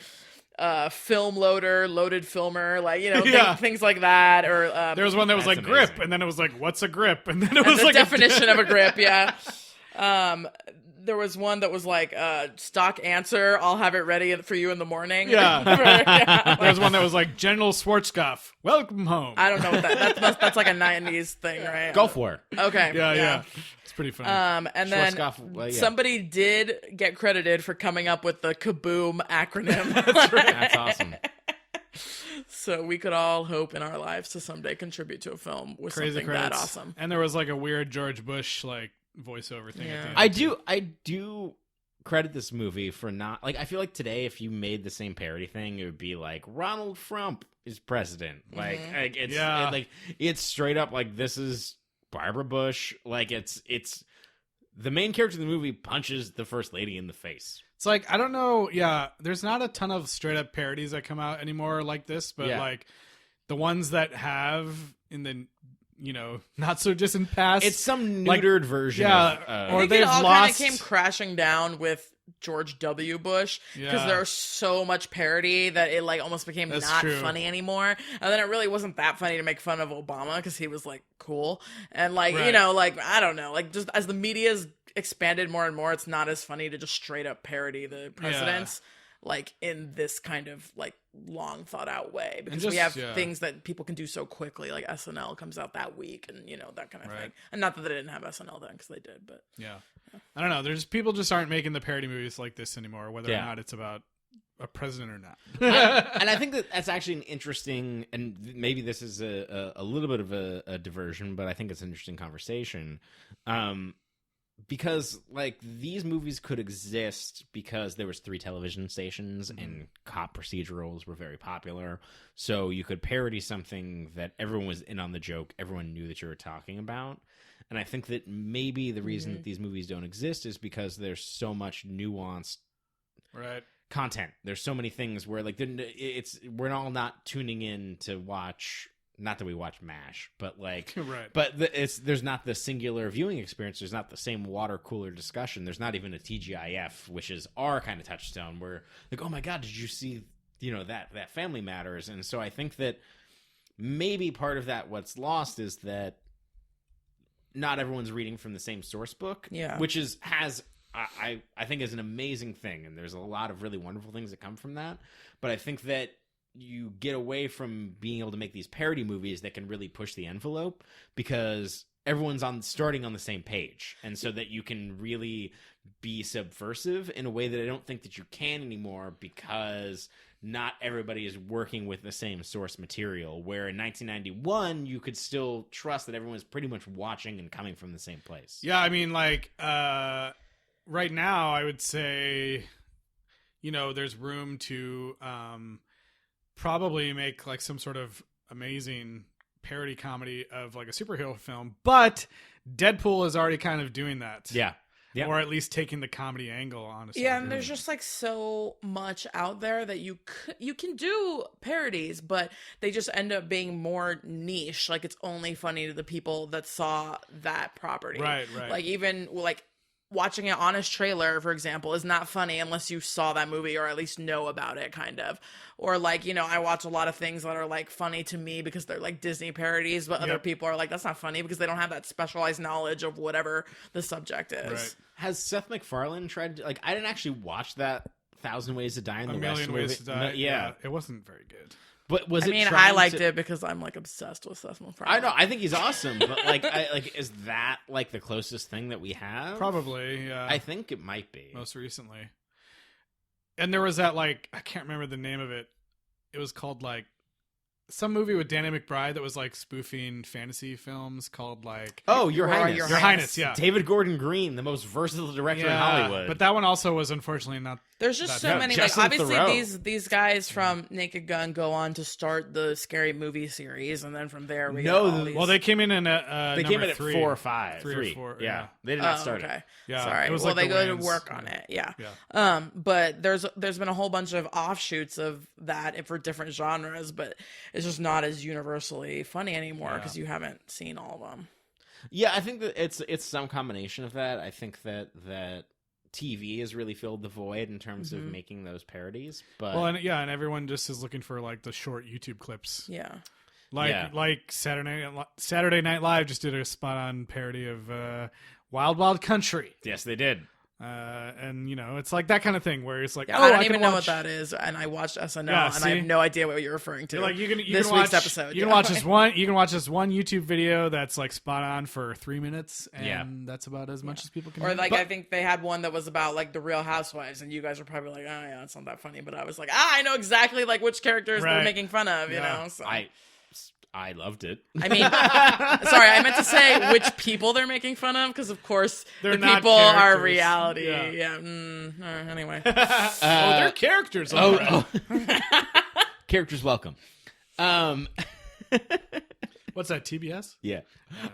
film loader, loaded filmer, like, you know, Yeah. things like that. Or There was one that was That's like grip, amazing. and then it was like, what's a grip? And then it was the like definition of a grip, yeah. There was one that was like stock answer, I'll have it ready for you in the morning. Yeah. Yeah, There was one that was like General Schwarzkopf, welcome home. I don't know what that's like a 90s thing, right? Go for it. Okay. Yeah. It's pretty funny. And then Schwarzkopf, well, yeah. somebody did get credited for coming up with the Kaboom acronym. That's awesome. So we could all hope in our lives to someday contribute to a film with Crazy something credits. that awesome. And there was like a weird George Bush like voiceover thing at the end. I do credit this movie for not, like, I feel like today if you made the same parody thing, it would be like Ronald Trump is president. Like it's Yeah. it's straight up like, this is Barbara Bush. Like it's the main character in the movie punches the first lady in the face. It's like, I don't know. Yeah, there's not a ton of straight up parodies that come out anymore like this, but Yeah. like the ones that have in the, you know, not so distant past. It's some like, neutered version yeah, of I or think they've it all kind lost. of came crashing down with George W. Bush because Yeah. there's so much parody that it like almost became That's not true. funny anymore. And then it really wasn't that funny to make fun of Obama because he was like cool and like you Right. know, like I don't know, like just as the media's expanded more and more, it's not as funny to just straight up parody the presidents. Like in this kind of like long thought out way because we have things that people can do so quickly, like SNL comes out that week and you know that kind of thing. And not that they didn't have SNL then because they did, but Yeah. I don't know. There's people just aren't making the parody movies like this anymore, whether or Yeah. not it's about a president or not. And I think that's actually an interesting, and maybe this is a little bit of a diversion, but I think it's an interesting conversation. Because like these movies could exist because there was 3 television stations and cop procedurals were very popular. So you could parody something that everyone was in on the joke. Everyone knew that you were talking about. And I think that maybe the reason that these movies don't exist is because there's so much nuanced Right. content. There's so many things where like we're all not tuning in to watch. Not that we watch MASH, but like, Right. But there's not the singular viewing experience. There's not the same water cooler discussion. There's not even a TGIF, which is our kind of touchstone. Where like, oh my god, did you see? You know that Family Matters, and so I think that maybe part of that what's lost is that not everyone's reading from the same source book. Yeah. Which I think is an amazing thing, and there's a lot of really wonderful things that come from that. But I think that you get away from being able to make these parody movies that can really push the envelope because everyone's starting on the same page, and so that you can really be subversive in a way that I don't think that you can anymore because not everybody is working with the same source material, where in 1991 you could still trust that everyone's pretty much watching and coming from the same place. Yeah, I mean, like, right now I would say, there's room to probably make like some sort of amazing parody comedy of like a superhero film, but Deadpool is already kind of doing that. Yeah. Yep. Or at least taking the comedy angle, honestly. Yeah, and there's just like so much out there that you can do parodies, but they just end up being more niche. Like it's only funny to the people that saw that property. Right. Like even like watching an honest trailer, for example, is not funny unless you saw that movie or at least know about it, kind of. Or like, I watch a lot of things that are like funny to me because they're like Disney parodies, but other people are like, that's not funny because they don't have that specialized knowledge of whatever the subject is. Right. Has Seth MacFarlane tried to, like, I didn't actually watch that 1,000 Ways to Die in the West. A Million Ways to Die. No, yeah. It wasn't very good. But I liked it because I'm like obsessed with Seth MacFarlane. I know, I think he's awesome, but like, is that like the closest thing that we have? Probably, yeah. I think it might be most recently. And there was that like I can't remember the name of it. It was called like some movie with Danny McBride that was like spoofing fantasy films called like Your Highness. Your Highness, yeah. David Gordon Green, the most versatile director in Hollywood. But that one also was unfortunately not. There's just so many. Like obviously these guys from Naked Gun go on to start the Scary Movie series, and then from there we well they came in at they came in at 3. 4 or 5, 3 or 4. Yeah, they did not start it. Yeah, sorry. It was well, like they go to work on it. Yeah. But there's been a whole bunch of offshoots of that for different genres, but it's just not as universally funny anymore because you haven't seen all of them. Yeah, I think that it's some combination of that. I think that TV has really filled the void in terms of making those parodies. But and everyone just is looking for like the short YouTube clips. Yeah. Like Saturday Night Live just did a spot on parody of Wild Wild Country. Yes, they did. And it's like that kind of thing where it's like, I don't even know what that is, and I watched SNL, and I have no idea what you're referring to. Like you can this watch, week's episode. You can watch this one. You can watch this one YouTube video that's like spot on for 3 minutes, and that's about as much as people can. Or like I think they had one that was about like the Real Housewives, and you guys were probably like, oh yeah, it's not that funny, but I was like, I know exactly like which characters they're making fun of, you know. So. I loved it. I mean, sorry, I meant to say which people they're making fun of, because of course they're the people are characters. Reality. Anyway. They're characters. Characters welcome. What's that, TBS? Yeah.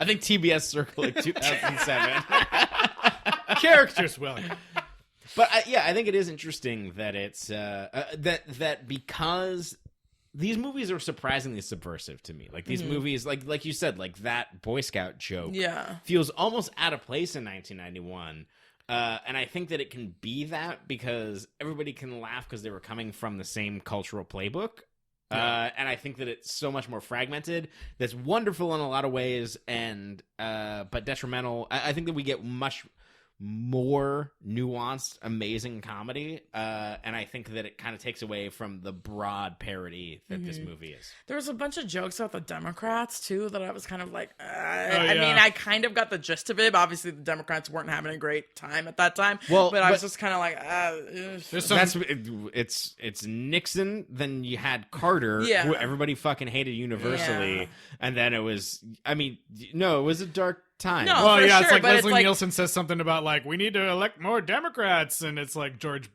I think TBS circle like 2007. Characters welcome. But I think it is interesting that it's that because these movies are surprisingly subversive to me. Like these movies, like you said, like that Boy Scout joke, feels almost out of place in 1991. And I think that it can be that because everybody can laugh because they were coming from the same cultural playbook. And I think that it's so much more fragmented. That's wonderful in a lot of ways, and but detrimental. I think that we get much more nuanced, amazing comedy, and I think that it kind of takes away from the broad parody that this movie is. There was a bunch of jokes about the Democrats too that I was kind of like, I mean, I kind of got the gist of it, but obviously the Democrats weren't having a great time at that time. But I was just kind of like, it's Nixon, then you had Carter, who everybody fucking hated universally, and then it was, it was a dark time. No, it's like Leslie Nielsen says something about like we need to elect more Democrats, and it's like George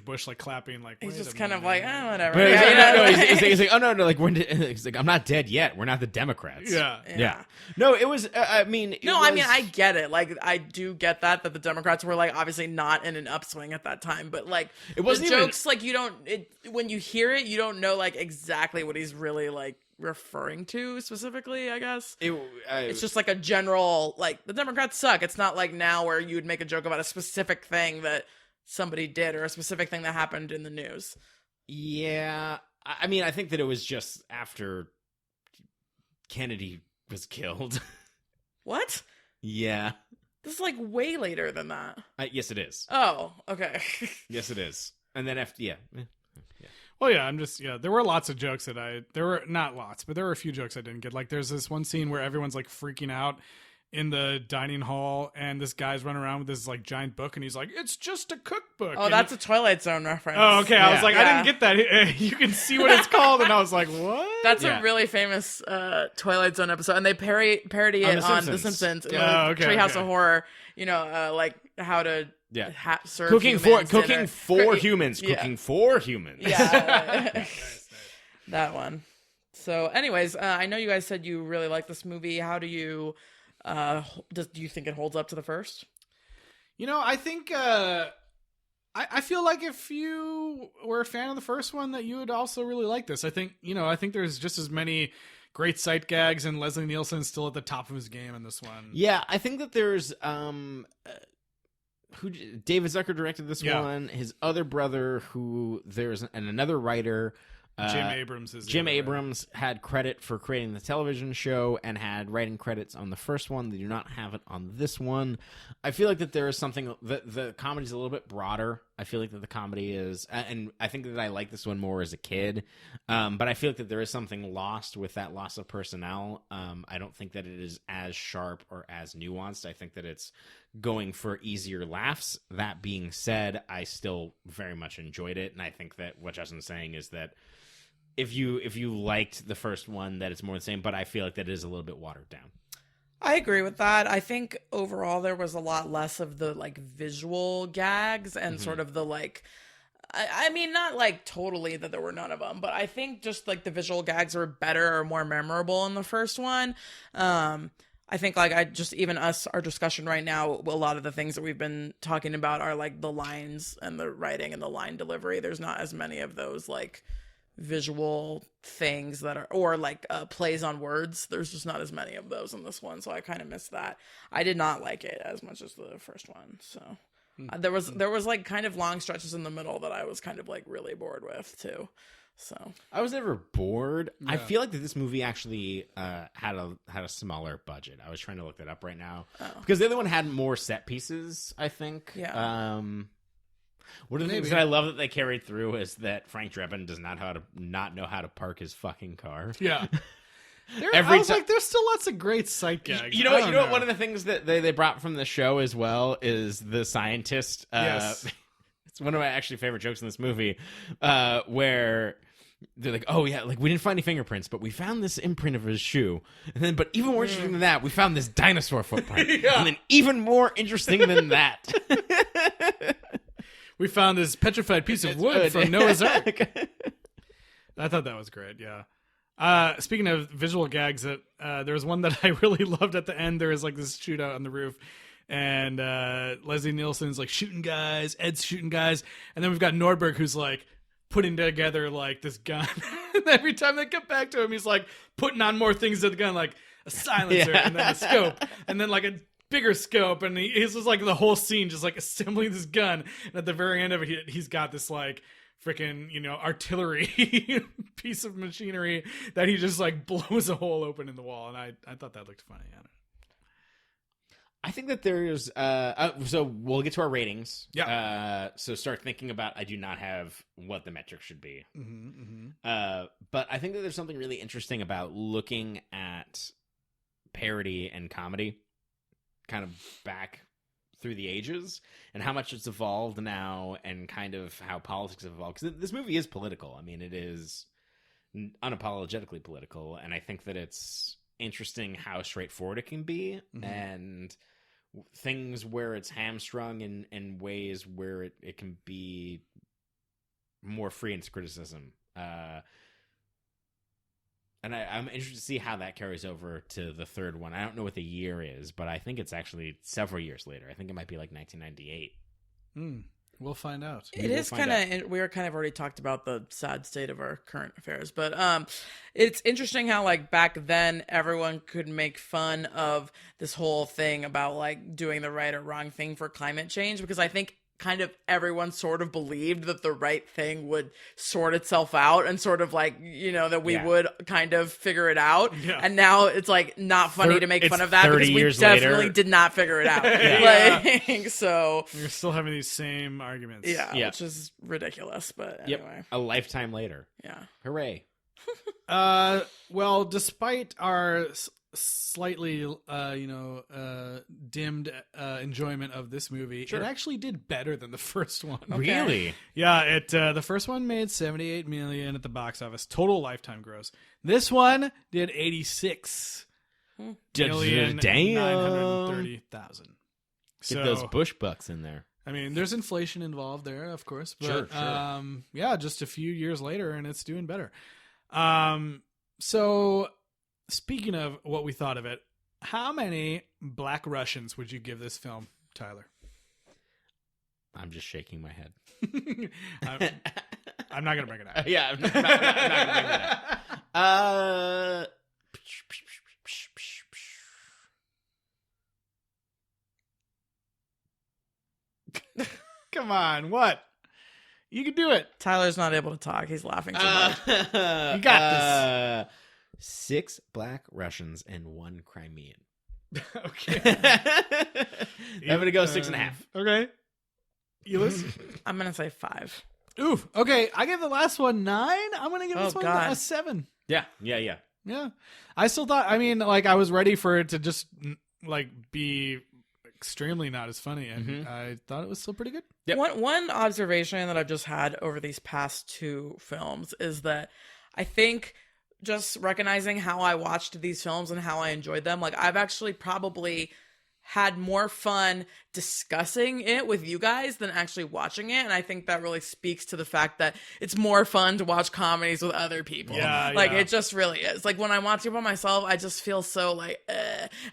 Bush like clapping, like he's just kind of like whatever. He's like, oh no, like he's like, I'm not dead yet. We're not the Democrats. Yeah. No, it was. I get it. Like I do get that the Democrats were like obviously not in an upswing at that time, but like it wasn't the jokes like you don't when you hear it you don't know like exactly what he's really like referring to specifically, I guess. It's just like a general, like, the Democrats suck. It's not like now where you would make a joke about a specific thing that somebody did or a specific thing that happened in the news. Yeah. I think that it was just after Kennedy was killed. What? Yeah. This is like way later than that. Yes, it is. Oh, okay. Yes, it is. And then yeah. Well, yeah, there were lots of jokes there were not lots, but there were a few jokes I didn't get. Like there's this one scene where everyone's like freaking out in the dining hall and this guy's running around with this like giant book and he's like, it's just a cookbook. Oh, that's a Twilight Zone reference. Oh, okay. I was like, I didn't get that. You can see what it's called. And I was like, what? That's a really famous Twilight Zone episode. And they parody it on The Simpsons. Treehouse of Horror, like how to serve cooking humans for humans. Cooking for humans. Yeah. Nice. That one. So anyways, I know you guys said you really like this movie. How do you... do you think it holds up to the first? I think I feel like if you were a fan of the first one that you would also really like this. I think there's just as many great sight gags and Leslie Nielsen's still at the top of his game in this one. Yeah, I think that there's David Zucker directed this one. His other brother, another writer. Jim Abrams had credit for creating the television show and had writing credits on the first one. They do not have it on this one. I feel like that there is something that the comedy's a little bit broader. I feel like that the comedy is, and I think that I like this one more as a kid. But I feel like that there is something lost with that loss of personnel. I don't think that it is as sharp or as nuanced. I think that it's going for easier laughs. That being said, I still very much enjoyed it. And I think that what Justin's saying is that if you liked the first one, that it's more the same, but I feel like that it is a little bit watered down. I agree with that. I think overall there was a lot less of the like visual gags and sort of the like, I mean, not like totally that there were none of them, but I think just like the visual gags were better or more memorable in the first one. I think like our discussion right now, a lot of the things that we've been talking about are like the lines and the writing and the line delivery. There's not as many of those like visual things that are, or like plays on words. There's just not as many of those in this one, so I kind of missed that. I did not like it as much as the first one, so there was like kind of long stretches in the middle that I was kind of like really bored with too. So I was never bored. Yeah. I feel like that this movie actually had a smaller budget. I was trying to look that up right now because the other one had more set pieces, I think. Yeah. One of the things that I love that they carried through is that Frank Drebin does not know how to park his fucking car. Yeah. Like, there's still lots of great sight gags. You know what? One of the things that they brought from the show as well is the scientist. Yes. It's one of my actually favorite jokes in this movie, where they're like, "Oh yeah, like we didn't find any fingerprints, but we found this imprint of his shoe." And then, but even more interesting than that, we found this dinosaur footprint. Yeah. And then, even more interesting than that. We found this petrified piece of wood from Noah's Ark. I thought that was great, yeah. Speaking of visual gags, there was one that I really loved at the end. There was like this shootout on the roof, and Leslie Nielsen's like shooting guys, Ed's shooting guys, and then we've got Nordberg who's like putting together like this gun. And every time they come back to him, he's like putting on more things to the gun, like a silencer and then a scope, and then like a bigger scope, and he's just like the whole scene just like assembling this gun, and at the very end of it he's got this like freaking artillery piece of machinery that he just like blows a hole open in the wall, and I thought that looked funny. I think that there's so we'll get to our ratings. Yeah. So start thinking about, I do not have what the metrics should be. But I think that there's something really interesting about looking at parody and comedy kind of back through the ages and how much it's evolved now, and kind of how politics have evolved. Because this movie is political. I mean, it is unapologetically political, and I think that it's interesting how straightforward it can be, and things where it's hamstrung in ways where it can be more free in its criticism. And I'm interested to see how that carries over to the third one. I don't know what the year is, but I think it's actually several years later. I think it might be like 1998. We'll find out. It is kind of, we were kind of already talked about the sad state of our current affairs, but it's interesting how like back then everyone could make fun of this whole thing about like doing the right or wrong thing for climate change, because I think kind of everyone sort of believed that the right thing would sort itself out and sort of like, that we would kind of figure it out. Yeah. And now it's like not funny to make fun of that because we definitely did not figure it out. So we're still having these same arguments. Yeah. Which is ridiculous. But anyway. A lifetime later. Yeah. Hooray. Well, despite our slightly dimmed enjoyment of this movie, it actually did better than the first one. Okay. Really? Yeah, the first one made $78 million at the box office total lifetime gross. This one did $86 million, $930,000. Get those bush bucks in there. I mean, there's inflation involved there, of course, but sure. Just a few years later, and it's doing better. So, speaking of what we thought of it, how many Black Russians would you give this film, Tyler? I'm just shaking my head. I'm not going to bring it up. Yeah, I'm not going to bring it up. Come on, what? You can do it. Tyler's not able to talk. He's laughing too much. You got this. 6 Black Russians and 1 Crimean. Okay. I'm going to go 6.5. Okay. Eliz? I'm going to say 5. Oof. Okay. I gave the last one 9. I'm going to give this one a 7. Yeah. Yeah. I still thought, I was ready for it to just, be extremely not as funny, and I thought it was still pretty good. Yep. One observation that I've just had over these past 2 films is that I think just recognizing how I watched these films and how I enjoyed them, I've actually probably had more fun discussing it with you guys than actually watching it. And I think that really speaks to the fact that it's more fun to watch comedies with other people. Yeah, it just really is. When I'm watching it by myself, I just feel so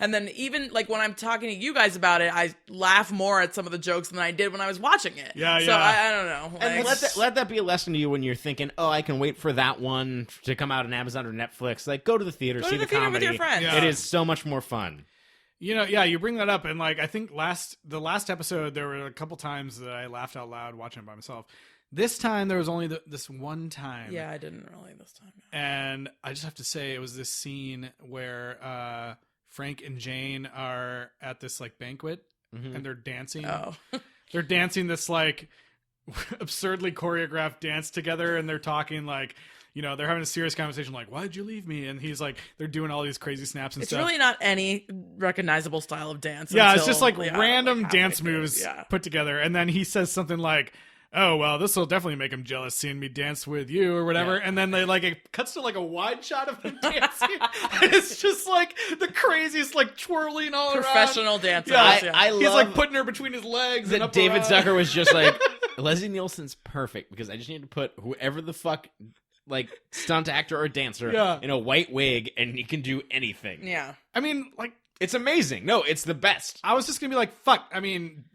And then even when I'm talking to you guys about it, I laugh more at some of the jokes than I did when I was watching it. Yeah. So I don't know. And let that be a lesson to you when you're thinking, oh, I can wait for that one to come out on Amazon or Netflix. Go to the theater, see the comedy. With your friends. Yeah. It is so much more fun. You bring that up, and I think the last episode there were a couple times that I laughed out loud watching it by myself. This time there was only this one time. Yeah, I didn't really this time. And I just have to say, it was this scene where Frank and Jane are at this banquet, and they're dancing. Oh, they're dancing this absurdly choreographed dance together, and they're talking they're having a serious conversation why'd you leave me? And he's they're doing all these crazy snaps and stuff. It's really not any recognizable style of dance. Yeah, it's just random dance moves put together. And then he says something oh, well, this will definitely make him jealous seeing me dance with you or whatever. Yeah. And then they it cuts to a wide shot of them dancing. And it's just the craziest twirling all professional around. dancers. Yeah, I love he's putting her between his legs. That and David Zucker was just Leslie Nielsen's perfect because I just need to put whoever the fuck stunt actor or dancer in a white wig and he can do anything. Yeah. It's amazing. No, it's the best. I was just gonna be fuck.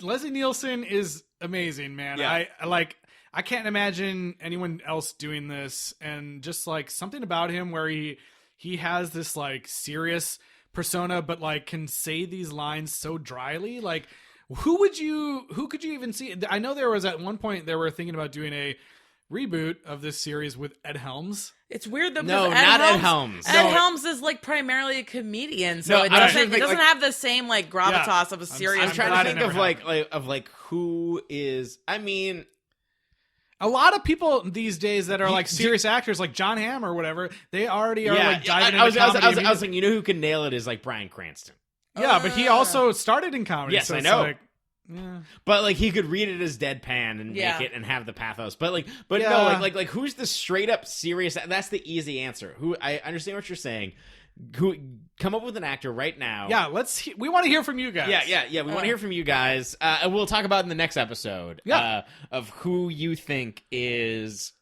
Leslie Nielsen is amazing, man. Yeah. I can't imagine anyone else doing this, and just something about him where he has this serious persona, but can say these lines so dryly. Who could you even see? I know there was at one point they were thinking about doing a reboot of this series with Ed Helms. It's weird though. No, not Ed Helms. Ed Helms is primarily a comedian, so it doesn't have the same gravitas of a serious. I'm trying to think of who is. A lot of people these days that are serious actors, like John Hamm or whatever, they already are diving into comedy. I was thinking, who can nail it is Bryan Cranston. Yeah, but he also started in comedy. Yes, so I know. Yeah. But he could read it as deadpan and make it and have the pathos. But no, who's the straight up serious? That's the easy answer. Who I understand what you're saying. Who come up with an actor right now? Yeah, we want to hear from you guys. Yeah. We want to hear from you guys. And we'll talk about in the next episode. Yeah. Of who you think is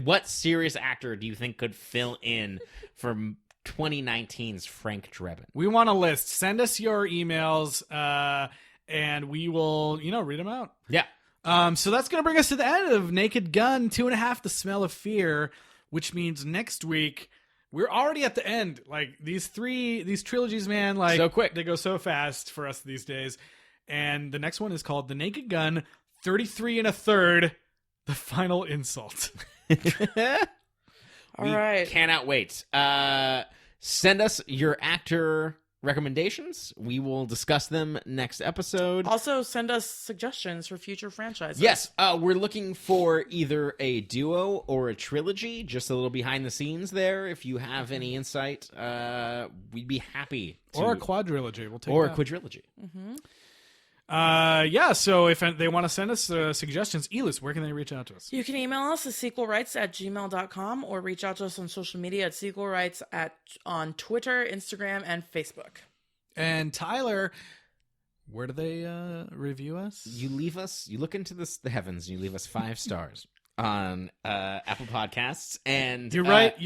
what serious actor do you think could fill in for 2019's Frank Drebin? We want a list. Send us your emails. And we will, read them out. Yeah. So that's going to bring us to the end of Naked Gun 2.5, The Smell of Fear, which means next week we're already at the end. These trilogies, man, so quick. They go so fast for us these days. And the next one is called The Naked Gun 33 1/3, the final insult. All right. Cannot wait. Send us your actor recommendations. We will discuss them next episode. Also, send us suggestions for future franchises. Yes, we're looking for either a duo or a trilogy. Just a little behind the scenes there. If you have any insight, we'd be happy to. Or a quadrilogy. We'll take or that. a quadrilogy. So if they want to send us suggestions, Eliz, where can they reach out to us? You can email us at sequelrights@gmail.com or reach out to us on social media at sequelrights on Twitter, Instagram, and Facebook. And Tyler, where do they review us? You look into the heavens, and you leave us 5 stars on Apple Podcasts, and you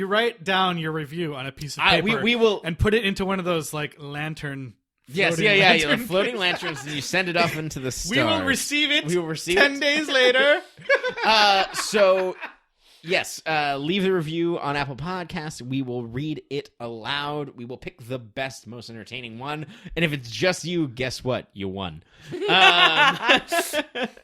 write down your review on a piece of paper. We will, and put it into one of those like lantern. Yes, lantern floating lanterns, and you send it up into the stars. We will receive it. 10 days later. So, yes, leave the review on Apple Podcasts. We will read it aloud. We will pick the best, most entertaining one. And if it's just you, guess what? You won.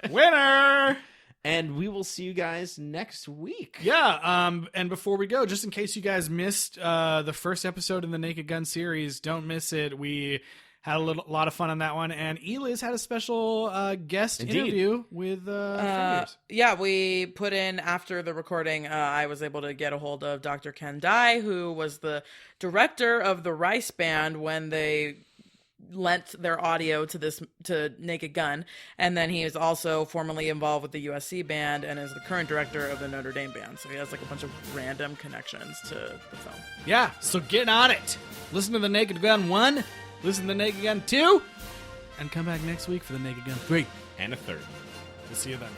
Winner! And we will see you guys next week. Yeah, and before we go, just in case you guys missed the first episode in the Naked Gun series, don't miss it. We had a lot of fun on that one, and Eliz had a special guest interview with Fingers. Yeah, we put in after the recording. I was able to get a hold of Dr. Ken Dye, who was the director of the Rice Band when they lent their audio to Naked Gun, and then he is also formerly involved with the USC band and is the current director of the Notre Dame band. So he has like a bunch of random connections to the film. Yeah, so get on it. Listen to the Naked Gun 1. Listen to the Naked Gun 2, and come back next week for the Naked Gun 3. And a 3rd. We'll see you then.